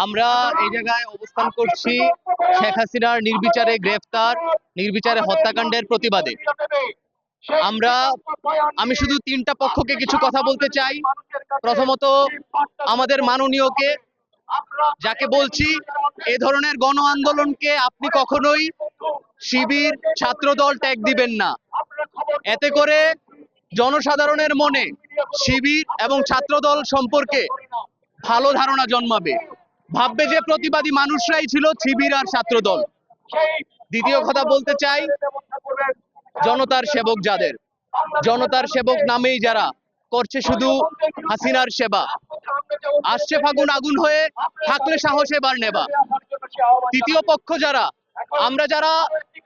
আমরা এই জায়গায় অবস্থান করছি শেখ হাসিনার নির্বিচারে গ্রেফতার, নির্বিচারে হত্যাকাণ্ডের প্রতিবাদে। আমি শুধু তিনটা পক্ষকে কিছু কথা বলতে চাই। প্রথমত, আমাদের মাননীয়কে, যাকে বলছি এ ধরনের গণ আন্দোলনকে আপনি কখনোই শিবির ছাত্রদল ট্যাগ দিবেন না। এতে করে জনসাধারণের মনে শিবির এবং ছাত্রদল সম্পর্কে ভালো ধারণা জন্মাবে, ভাববে যে প্রতিবাদী মানুষরাই ছিল শিবির আর ছাত্রদল। দ্বিতীয় কথা বলতে চাই, জনতার সেবক যাদের, জনতার সেবক নামেই যারা করছে শুধু হাসিনার সেবা, আসছে ফাগুন আগুন হয়ে, থাকলে সাহস এবার নেবা। তৃতীয় পক্ষ যারা, আমরা যারা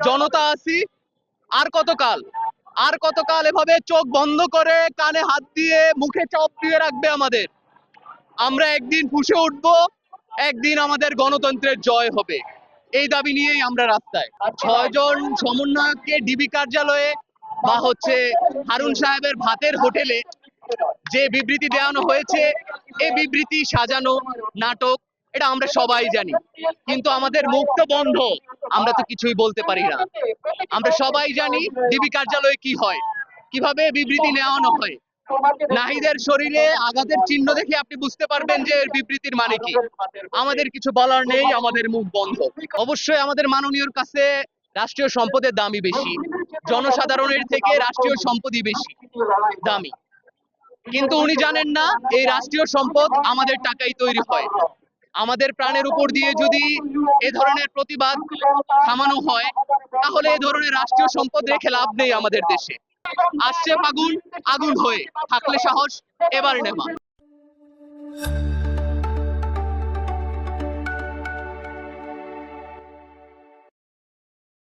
জনতা আছি, আর কতকাল এভাবে চোখ বন্ধ করে কানে হাত দিয়ে মুখে চাপ দিয়ে রাখবে আমাদের? আমরা একদিন ফুঁসে উঠবো, একদিন আমাদের গণতন্ত্রের জয় হবে। এই দাবি নিয়েই আমরা রাস্তায়। 6 জন সমন্বয়ককে ডিবি কার্যালয়ে বা হারুন সাহেবের ভাতের হোটেলে যে বিবৃতি দেওয়ানো হয়েছে, এই বিবৃতি সাজানো নাটক, এটা আমরা সবাই জানি। কিন্তু আমাদের মুখ তো বন্ধ, আমরা তো কিছুই বলতে পারি না। আমরা সবাই জানি ডিবি কার্যালয়ে কি হয়, কিভাবে বিবৃতি নেওয়ানো হয়। নাহিদের শরীরে আঘাতের চিহ্ন দেখে আপনি বুঝতে পারবেন যে এর বিবৃতির মানে কি। আমাদের কিছু বলার নেই, আমাদের মুখ বন্ধ। অবশ্যই আমাদের মাননীয়র কাছে রাষ্ট্রীয় সম্পদের দামই বেশি, জনসাধারণের থেকে রাষ্ট্রীয় সম্পদই বেশি দামি। কিন্তু উনি জানেন না এই রাষ্ট্রীয় সম্পদ আমাদের টাকায় তৈরি হয়। আমাদের প্রাণের উপর দিয়ে যদি এ ধরনের প্রতিবাদ থামানো হয়, তাহলে এ ধরনের রাষ্ট্রীয় সম্পদ রেখে লাভ নেই আমাদের দেশে। আসছে ফাগুন আগুন হয়ে, থাকলে সাহস এবার নেবা।